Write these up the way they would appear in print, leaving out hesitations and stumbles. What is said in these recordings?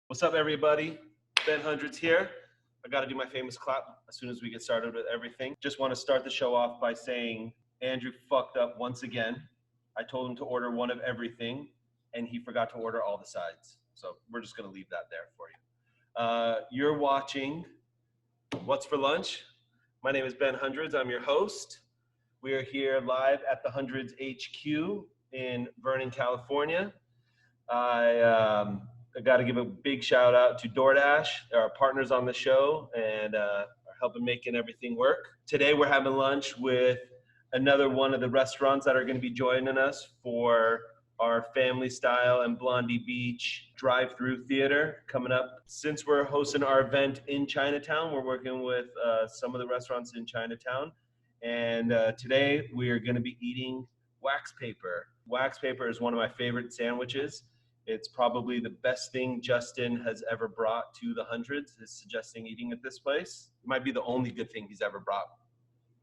What's up, everybody? Ben Hundreds here. I got to do my famous clap as soon as we get started with everything. Just want to start the show off by saying Andrew fucked up once again. I told him to order one of everything, and he forgot to order all the sides. So we're just going to leave that there for you. You're watching What's for Lunch? My name is Ben Hundreds. I'm your host. We are here live at the Hundreds HQ in Vernon, California. I got to give a big shout out to DoorDash. They're our partners on the show and are helping making everything work. Today we're having lunch with another one of the restaurants that are going to be joining us for our Family Style and Blondie Beach drive-through theater coming up. Since we're hosting our event in Chinatown, we're working with some of the restaurants in Chinatown. And today we are going to be eating wax paper. Wax paper is one of my favorite sandwiches. It's probably the best thing Justin has ever brought to the Hundreds, is suggesting eating at this place. It might be the only good thing he's ever brought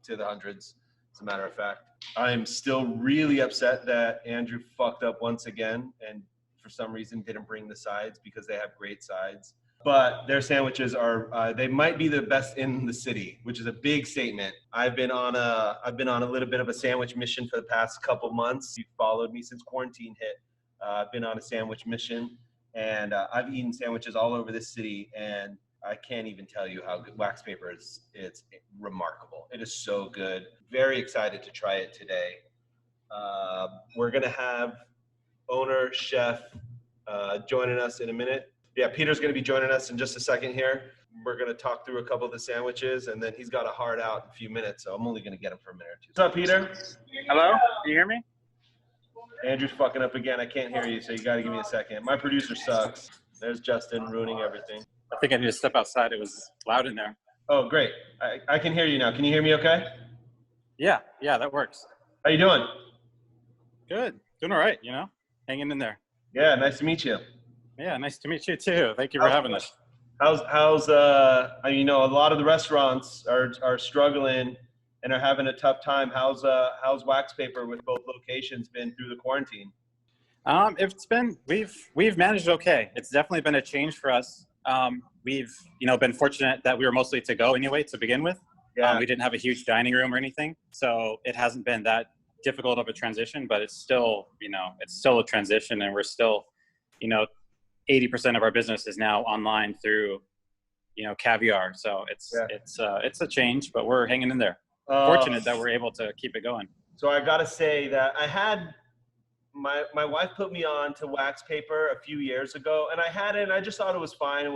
to the Hundreds, as a matter of fact. I'm still really upset that Andrew fucked up once again and for some reason didn't bring the sides, because they have great sides. But their sandwiches are, they might be the best in the city, which is a big statement. I've been on a little bit of a sandwich mission for the past couple months. You've followed me since quarantine hit. I've been on a sandwich mission, and I've eaten sandwiches all over this city, and I can't even tell you how good wax paper is. It's remarkable. It is so good. Very excited to try it today. We're gonna have owner chef joining us in a minute. Yeah, Peter's gonna be joining us in just a second here. We're gonna talk through a couple of the sandwiches, and then he's got a hard out in a few minutes, so I'm only gonna get him for a minute or two. What's up, Peter? Hello? Can you hear me? Andrew's fucking up again. I can't hear you, so you got to give me a second. My producer sucks. There's Justin ruining everything. I think I need to step outside. It was loud in there. Oh, great. I can hear you now. Can you hear me okay? Yeah, that works. How you doing? Good. Doing all right, hanging in there. Yeah, nice to meet you. Yeah, nice to meet you too. Thank you for having us. How's a lot of the restaurants are struggling and are having a tough time. How's wax paper with both locations been through the quarantine? We've managed okay. It's definitely been a change for us. We've been fortunate that we were mostly to go anyway to begin with. Yeah. We didn't have a huge dining room or anything, so it hasn't been that difficult of a transition. But it's still a transition, and we're still 80% of our business is now online through Caviar. So it's a change, but we're hanging in there. Fortunate that we're able to keep it going. So I gotta say that I had my wife put me on to wax paper a few years ago, and I had it, and I just thought it was fine. I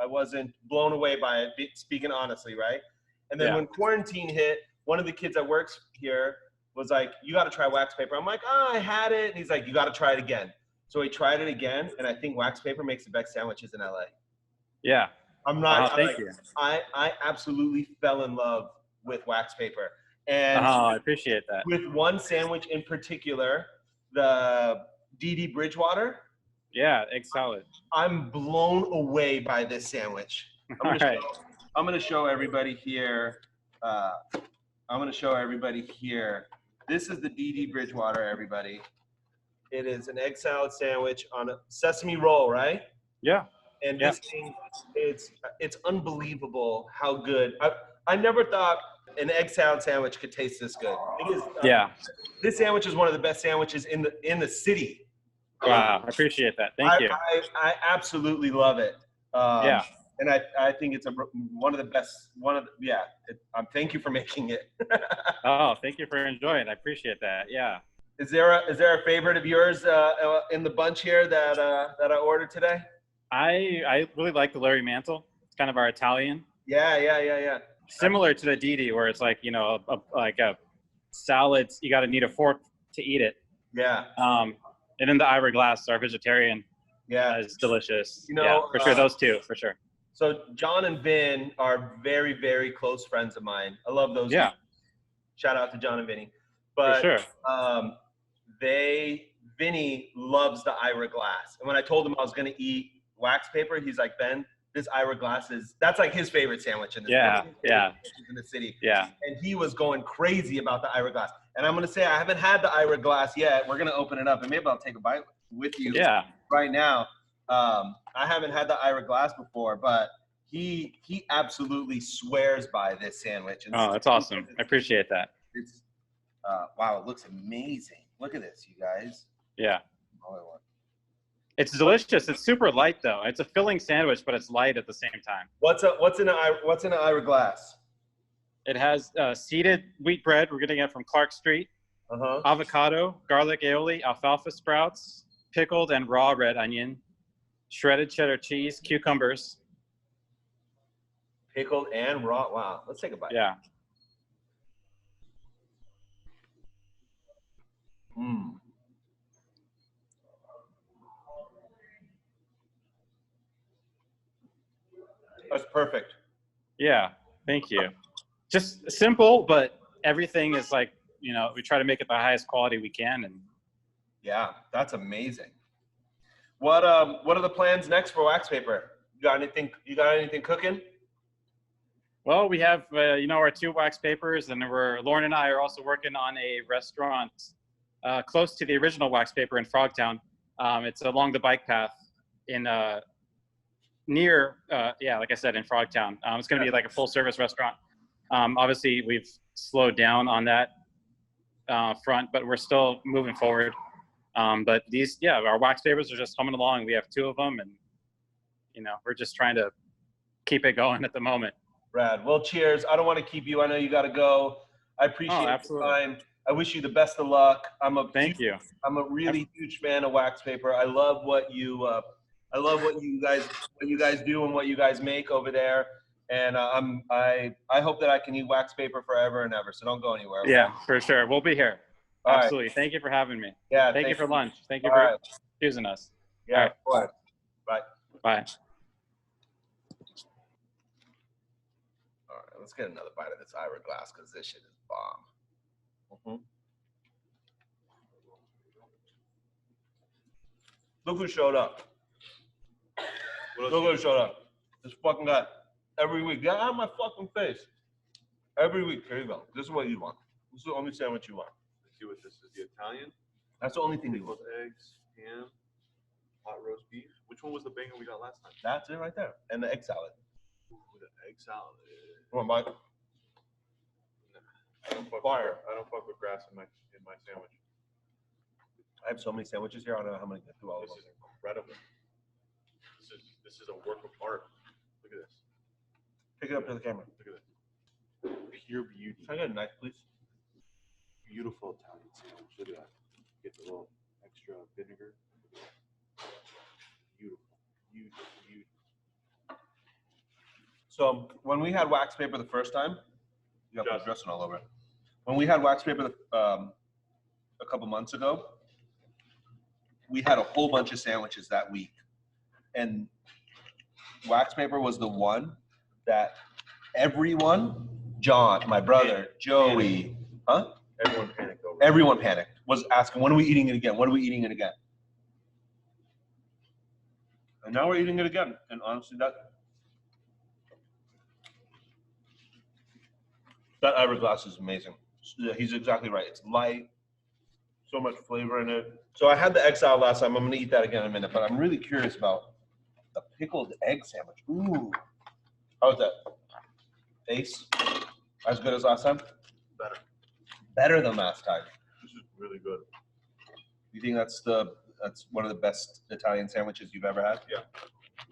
wasn't blown away by it, speaking honestly, right? And then when quarantine hit, one of the kids that works here was like, "You got to try wax paper." I'm like, "Oh, I had it," and he's like, "You got to try it again." So he tried it again, and I think wax paper makes the best sandwiches in LA. Yeah. Thank you. I absolutely fell in love with wax paper. And I appreciate that. With one sandwich in particular, the DD Bridgewater. Yeah, egg salad. I'm blown away by this sandwich. I'm gonna show everybody here. This is the DD Bridgewater, everybody. It is an egg salad sandwich on a sesame roll, right? Yeah. And this thing, it's unbelievable how good. I never thought an egg salad sandwich could taste this good. It is. This sandwich is one of the best sandwiches in the city. Wow, I appreciate that. Thank you. I absolutely love it. And I think it's one of the best. Thank you for making it. Thank you for enjoying it. I appreciate that. Yeah. Is there a favorite of yours in the bunch here that I ordered today? I really like the Larry Mantle. It's kind of our Italian. Yeah. Similar to the DD, where it's like a salad. You got to need a fork to eat it. Yeah. And then the Ira Glass, our vegetarian. Yeah, is delicious. For sure, those two for sure. So John and Vin are very, very close friends of mine. I love those. Yeah. Two. Shout out to John and Vinny. But for sure. Vinny loves the Ira Glass, and when I told him I was going to eat wax paper, he's like, "Ben, this Ira Glass that's like his favorite sandwich in the in the city." Yeah. And he was going crazy about the Ira Glass. And I'm going to say I haven't had the Ira Glass yet. We're going to open it up, and maybe I'll take a bite with you right now. I haven't had the Ira Glass before, but he absolutely swears by this sandwich. And Oh, that's awesome. I appreciate that. It's wow, it looks amazing. Look at this, you guys. Yeah. All I want. It's delicious. It's super light though. It's a filling sandwich, but it's light at the same time. What's in an Ira Glass? It has seeded wheat bread. We're getting it from Clark Street. Avocado, garlic aioli, alfalfa sprouts, pickled and raw red onion, shredded cheddar cheese, cucumbers. Pickled and raw. Wow. Let's take a bite. Yeah. Mmm. That's perfect. Yeah. Thank you. Just simple, but everything is like, you know, we try to make it the highest quality we can. And yeah, that's amazing. What are the plans next for Wax Paper? You got anything cooking? well, we have, you know, our 2 wax papers, and Lauren and I are also working on a restaurant close to the original Wax Paper in Frogtown. It's along the bike path in near, yeah, like I said, in Frogtown. It's going to be like a full service restaurant. Obviously, we've slowed down on that front, but we're still moving forward. But these, yeah, our wax papers are just coming along. We have 2 of them, and, you know, we're just trying to keep it going at the moment. Brad, well, cheers. I don't want to keep you. I know you got to go. I appreciate your time. I wish you the best of luck. Thank you. I'm a really huge fan of Wax Paper. I love what you guys do and what you guys make over there. And I hope that I can eat Wax Paper forever and ever. So don't go anywhere. Yeah, for sure. We'll be here. All Absolutely. right. Thank you for having me. Yeah. Thank you for lunch. Thank you All for right. choosing us. Yeah. All right. Bye. Bye. All right. Let's get another bite of this Ira Glass because this shit is bomb. Look who showed up. Look who showed up. This fucking guy. Every week. Get out of my fucking face. Every week. Here you go. This is what you want. This is the only sandwich you want. Let's see what this is. The Italian. That's the only thing you Pickled want. eggs, ham, hot roast beef. Which one was the banger we got last time? That's it right there. And the egg salad. Ooh, the egg salad. Come on, Mike. I don't fuck Fire. I don't fuck with grass in my sandwich. I have so many sandwiches here. I don't know how many get through all of This them. is incredible. This is a work of art. Look at this. Pick it up to the camera. Look at this. Pure beauty. Can I get a knife, please? Beautiful Italian sandwich. Look at that. Get the little extra vinegar. Beautiful. Beautiful. So when we had Wax Paper the first time, you got my dressing all over it. When we had Wax Paper a couple months ago, we had a whole bunch of sandwiches that week. And Wax Paper was the one that everyone, John, my brother, Joey, Everyone panicked over. everyone panicked, was asking, when are we eating it again? When are we eating it again? And now we're eating it again. And honestly, that Ira Glass is amazing. He's exactly right. It's light, so much flavor in it. So I had the egg salad last time. I'm gonna eat that again in a minute, but I'm really curious about the pickled egg sandwich. Ooh, how was that? Ace? As good as last time? Better. Better than last time. This is really good. You think that's one of the best Italian sandwiches you've ever had? Yeah.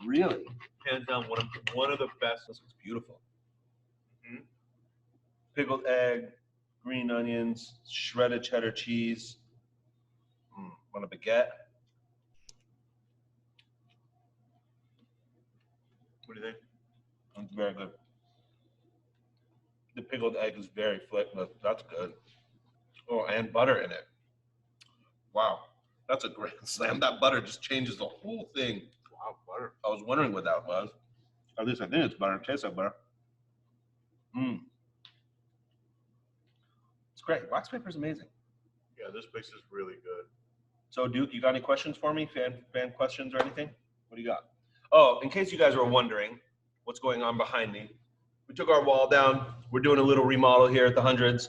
Really? Hands down, one of the best. This is beautiful. Mhm. Pickled egg, green onions, shredded cheddar cheese. Want a baguette? What do you think? It's very good. The pickled egg is very flavorful. That's good. Oh, and butter in it. Wow, that's a great slam. That butter just changes the whole thing. Wow, butter. I was wondering what that was. At least I think it's butter. It tastes like butter. It's great. Wax Paper is amazing. Yeah, this place is really good. So, Duke, you got any questions for me? Fan questions or anything? What do you got? Oh, in case you guys were wondering what's going on behind me, we took our wall down. We're doing a little remodel here at the Hundreds.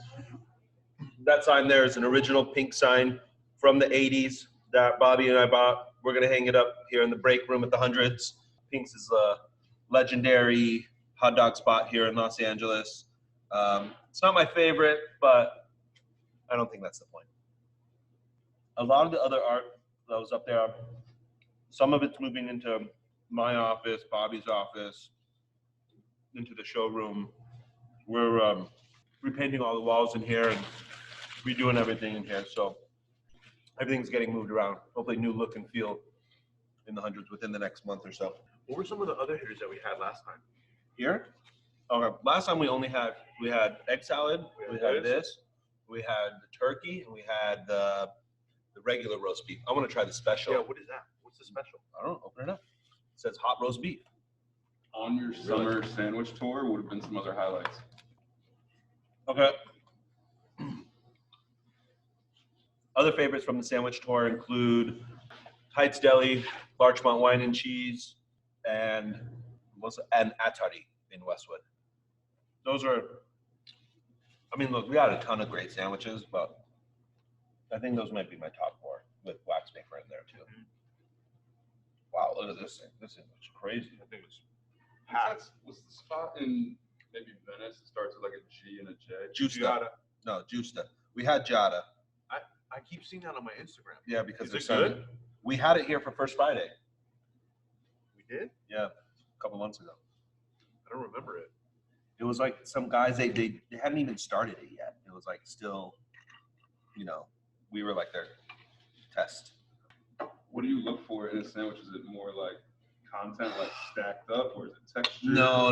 That sign there is an original pink sign from the 80s that Bobby and I bought we're gonna hang it up here in the break room at the Hundreds. Pink's is a legendary hot dog spot here in Los Angeles. It's not my favorite, but I don't think that's the point. A lot of the other art that was up there, some of it's moving into my office, Bobby's office, into the showroom. We're repainting all the walls in here and redoing everything in here. So everything's getting moved around. Hopefully new look and feel in the Hundreds within the next month or so. What were some of the other hitters that we had last time? Here? Okay, last time we had egg salad, we had this, we had the turkey, and we had the regular roast beef. I want to try the special. Yeah, what is that? What's the special? I don't know, open it up. It says hot roast beef. On your summer sandwich tour would have been some other highlights. Okay. Other favorites from the sandwich tour include Heights Deli, Larchmont Wine and Cheese, and Atari in Westwood. Those are, I mean, look, we had a ton of great sandwiches, but I think those might be my top 4 with wax paper in there too. Wow, look at this thing. This thing looks crazy. I think it's Was the spot in maybe Venice? It starts with like a G and a J. Justa. No, Justa. We had Jada. I keep seeing that on my Instagram. Yeah, because Is there's it some. good? We had it here for First Friday. We did? Yeah, a couple months ago. I don't remember it. It was like some guys, they hadn't even started it yet. It was like still, you know, we were like their test. What do you look for in a sandwich? Is it more like content, like stacked up, or is it texture? No.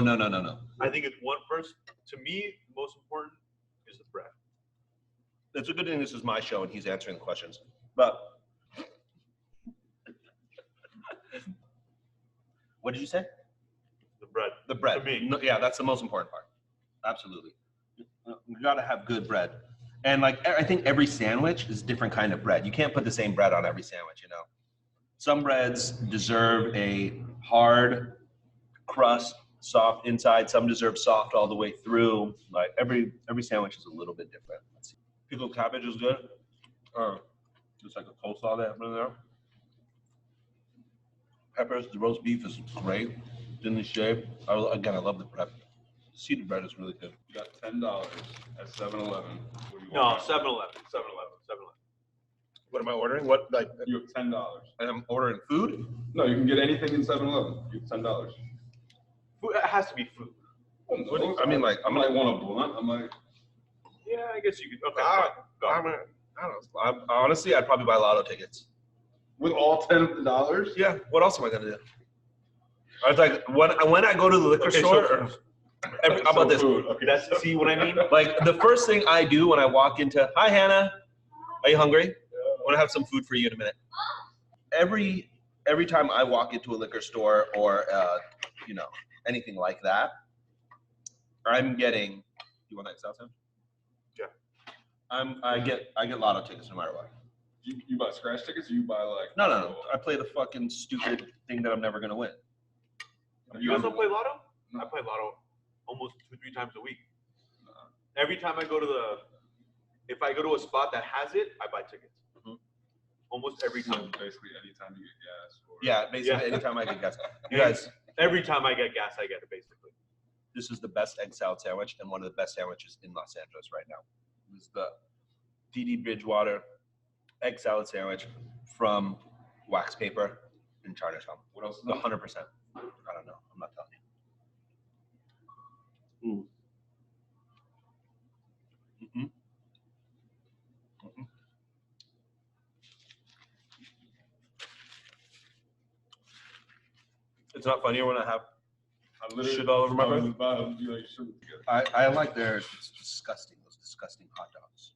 I think it's one first. To me, the most important is the bread. It's a good thing this is my show and he's answering the questions. But what did you say? The bread. The bread. To me. No, yeah, that's the most important part. Absolutely. You gotta have good bread. And like, I think every sandwich is a different kind of bread. You can't put the same bread on every sandwich, you know? Some breads deserve a hard crust, soft inside. Some deserve soft all the way through. Like every sandwich is a little bit different. Let's see. Pickled cabbage is good. Or just like a coleslaw they have in there. Peppers, the roast beef is great. Thinly shaved. Again, I love the bread. Seeded bread is really good. You got $10 at 7-Eleven. No, 7-Eleven. 7-Eleven. What am I ordering? What, like, You have $10. and I'm ordering food? No, you can get anything in 7-Eleven. You have $10. Food, it has to be food. What do you- I mean, like, I'm like want a blunt. I'm like, Yeah, I guess you could. Okay. I don't know. Honestly, I'd probably buy lotto tickets. with all $10. Yeah. What else am I gonna do? I was like, when I go to the liquor Okay, store, so- how about this? Food. Okay. That's see what I mean? Like the first thing I do when I walk into, hi Hannah, are you hungry? I want to have some food for you in a minute. Every time I walk into a liquor store or you know, anything like that, I'm getting. You want that salsa? Yeah. I get lotto tickets no matter what. You buy scratch tickets or you buy like? No. I play the fucking stupid thing that I'm never gonna win. You guys don't play Lotto? I play Lotto almost 2-3 times a week. Every time I go to if I go to a spot that has it, I buy tickets. Mhm. Almost every So time. basically, anytime you get gas. Or, Yeah, basically Yeah. anytime I get gas. You guys, Every time I get gas, I get it basically. this is the best egg salad sandwich and one of the best sandwiches in Los Angeles right now. This is the DD Bridgewater egg salad sandwich from Wax Paper in Chinatown. What else is 100%. I don't know. I'm not telling you. Mm-hmm. Mm-hmm. It's not funnier when I have I literally shit all over my I was breath. about to be like, shoot. I like those disgusting hot dogs.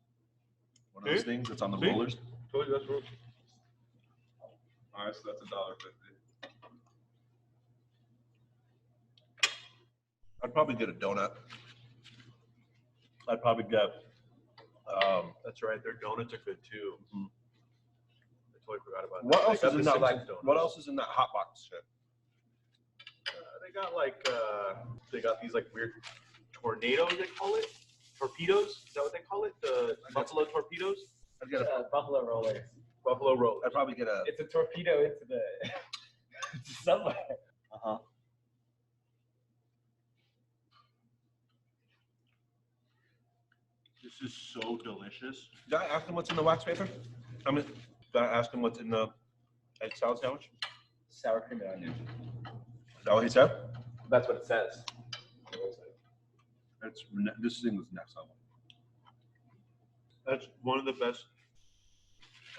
One of those See? things that's on the See? rollers. Told you that's rude. All right, so that's $1.50. I'd probably get a donut. I'd probably get That's right. Their donuts are good too. Mhm. I totally forgot about what that. else They is got in the that like Simpsons donuts. what else is in that hot box shit? They got like they got these like weird tornadoes they call it. Torpedoes? Is that what they call it? The buffalo torpedoes? I'd get a Buffalo rollers. Buffalo Road. I'd probably get a. It's a torpedo into the somewhere. Uh-huh. This is so delicious. Did I ask him what's in the wax paper? I mean, did I ask him what's in the egg salad sandwich? Sour cream and onion. Is that what he said? That's what it says. This thing was next level. That's one of the best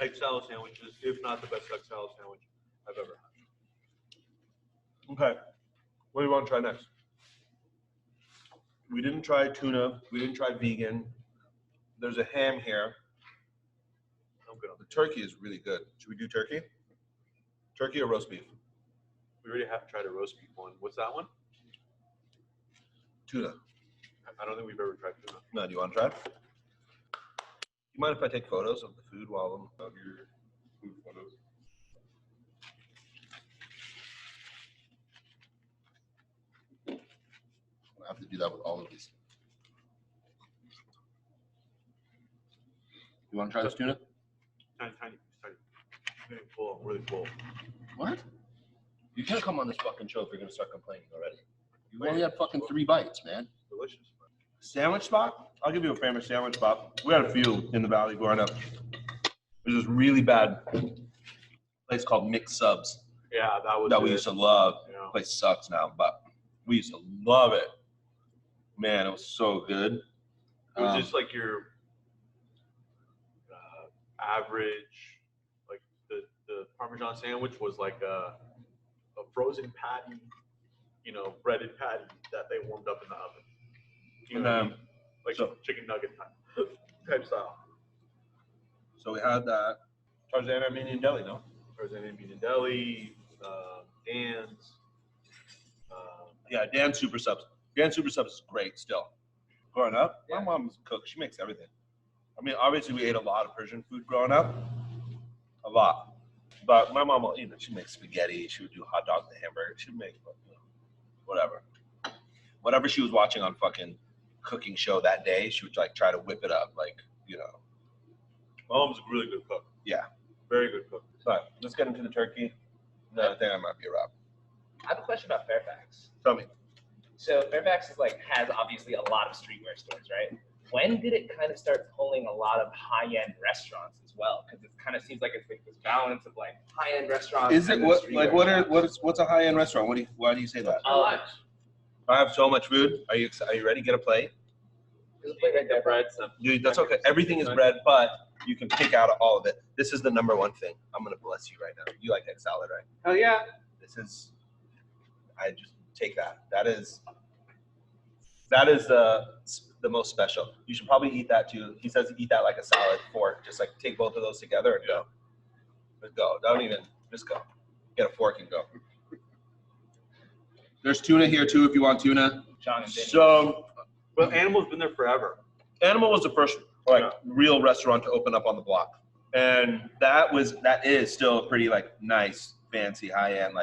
egg salad sandwiches, if not the best egg salad sandwich I've ever had. Okay. What do you want to try next? We didn't try tuna. We didn't try vegan. There's a ham here. I'm good on The turkey is really good. Should we do turkey? Turkey or roast beef? We already have tried a roast beef one. What's that one? Tuna. I don't think we've ever tried tuna. No, do you want to try? You mind if I take photos of the food while I'm Of your food photos. I have to do that with all of these. You want to try this tuna? Tiny, tiny, tiny. I'm getting full. I'm really full. What? You can't come on this fucking show if you're gonna start complaining already. You only had fucking 3 bites, man. Delicious. Sandwich spot? I'll give you a famous sandwich spot. We had a few in the valley growing up. There's this really bad place called Mixed Subs Yeah, that was that we it. used to love. Yeah. The place sucks now, but we used to love it. Man, it was so good. It was just like your average, like the Parmesan sandwich was like a frozen patty, breaded patty that they warmed up in the oven. You know what I mean? Like so- chicken nugget type style. So we had that. Tarzan Armenian Deli, no? Tarzan Indian Deli, Dan's. Yeah, Dan Super Subs. Dan Super Subs is great still. Growing up, Yeah. my mom's a cook. She makes everything. I mean, obviously we ate a lot of Persian food growing up. A lot. But my mom, she'd make spaghetti. She would do hot dogs and hamburgers. She'd make whatever. Whatever she was watching on fucking cooking show that day, she would like try to whip it up. Like, My mom's a really good cook. Yeah. Very good cook. But let's get into the turkey. No, I think I might be a wrap. I have a question about Fairfax. Tell me. So Fairfax is has obviously a lot of streetwear stores, right? When did it kind of start pulling a lot of high-end restaurants as well? Because it kind of seems like it's like this balance of high-end restaurants. Is it and then what streetwear shops. what's a high end restaurant? Why do you say that? Lunch. I have so much food. Are you ready? Get a plate. There's a plate right there, bread. Dude, that's okay. Everything is bread, but you can pick out all of it. This is the number one thing. I'm gonna bless you right now. You like egg salad, right? Oh yeah. I just take that. That is the most special. You should probably eat that too. He says eat that like a salad fork. Just like take both of those together and go. Just go. Don't even, just go. Get a fork and go. There's tuna here too if you want tuna. John and Vinny. So But Animal's been there forever. Animal was the first real restaurant to open up on the block. And that is still a pretty nice, fancy, high end.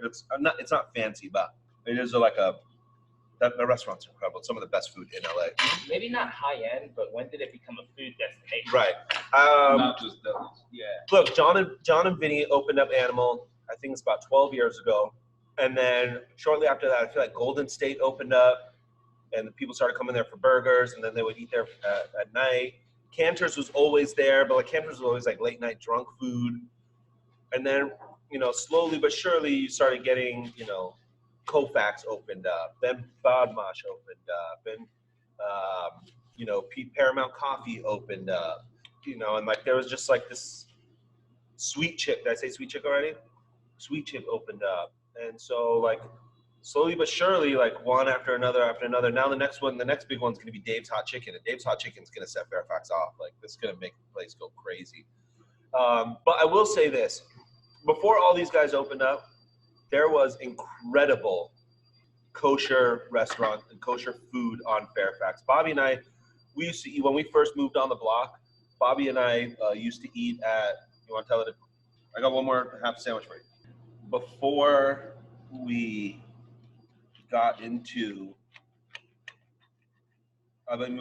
It's not fancy, but it is the restaurant's incredible. It's some of the best food in LA. Maybe not high-end, but when did it become a food destination? Right. Not just delis. Yeah. Look, John and Vinny opened up Animal, I think it's about 12 years ago. And then shortly after that, I feel like Golden State opened up and the people started coming there for burgers and then they would eat there at night. Cantor's was always there, but Cantor's was always late night drunk food. And then, slowly but surely you started getting, Koufax opened up, then Badmash opened up, and Paramount Coffee opened up, and there was just this Sweet Chick. Did I say Sweet Chick already? Sweet Chick opened up, and so slowly but surely, one after another. Now the next big one's gonna be Dave's Hot Chicken, and Dave's Hot Chicken's gonna set Fairfax off. This is gonna make the place go crazy. But I will say this: before all these guys opened up, there was incredible kosher restaurant and kosher food on Fairfax. Bobby and I, we used to eat when we first moved on the block. Bobby and I used to eat at. You want to tell it? I got one more half sandwich for you. Before we got into,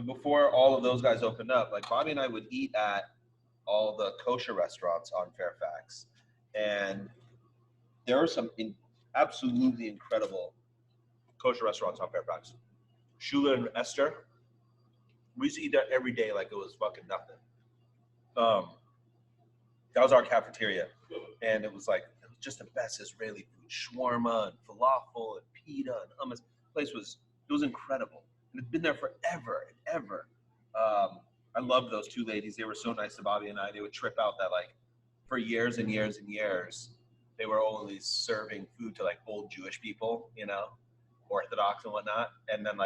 before all of those guys opened up, Bobby and I would eat at all the kosher restaurants on Fairfax, and there are some absolutely incredible kosher restaurants on Fairfax. Shula and Esther, we used to eat there every day like it was fucking nothing. That was our cafeteria, and it was just the best Israeli food, shawarma and falafel and pita and hummus. The place was incredible, and it's been there forever and ever. I loved those two ladies. They were so nice to Bobby and I. They would trip out that for years and years and years, they were always serving food to old Jewish people, Orthodox and whatnot. And then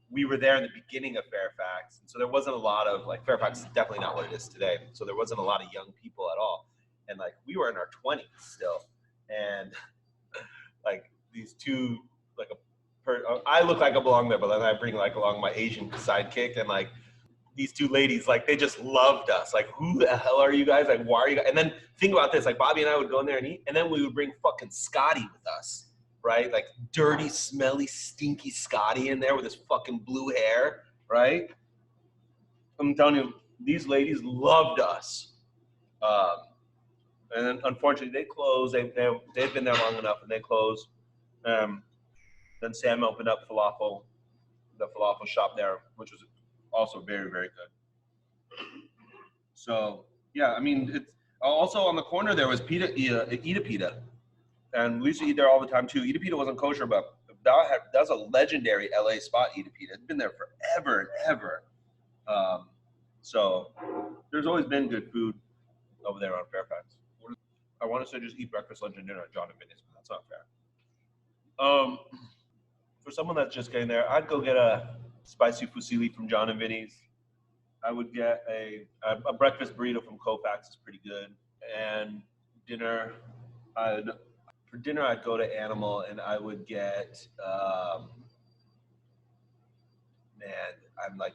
we were there in the beginning of Fairfax, and so there wasn't a lot of Fairfax is definitely not what it is today. So there wasn't a lot of young people at all, and we were in our 20s still, and these two I look like I belong there, but then I bring along my Asian sidekick, and these two ladies, they just loved us. Who the hell are you guys? Why are you guys? And then think about this, Bobby and I would go in there and eat, and then we would bring fucking Scotty with us, right? Dirty, smelly, stinky Scotty in there with his fucking blue hair, right? I'm telling you, these ladies loved us. And then unfortunately they closed. They've been there long enough, and they closed. Then Sam opened up the falafel shop there, which was also very, very good. So yeah, I mean, it's also on the corner there was Ita Pita, and we used to eat there all the time too. Ita Pita wasn't kosher, but that's a legendary LA spot. Ita Pita, it's been there forever and ever. So there's always been good food over there on Fairfax. I want to say just eat breakfast, lunch, and dinner at John and Vinny's, but that's not fair. For someone that's just getting there, I'd go get a spicy fusilli from John and Vinny's. I would get a breakfast burrito from Kofax is pretty good. And dinner, I'd go to Animal, and I would get, I'm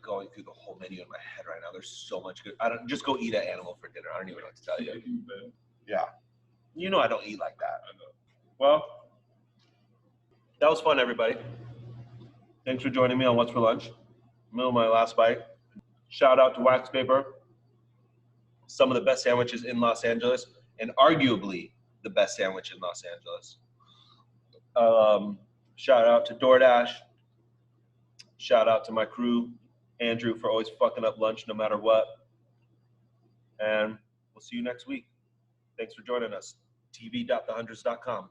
going through the whole menu in my head right now. There's so much good. Just go eat at Animal for dinner. I don't even know what to tell you. Yeah. I don't eat like that. Well, that was fun, everybody. Thanks for joining me on What's for Lunch. Middle of my last bite. Shout out to Wax Paper. Some of the best sandwiches in Los Angeles, and arguably the best sandwich in Los Angeles. Shout out to DoorDash. Shout out to my crew, Andrew, for always fucking up lunch no matter what. And we'll see you next week. Thanks for joining us. tv.thehundreds.com.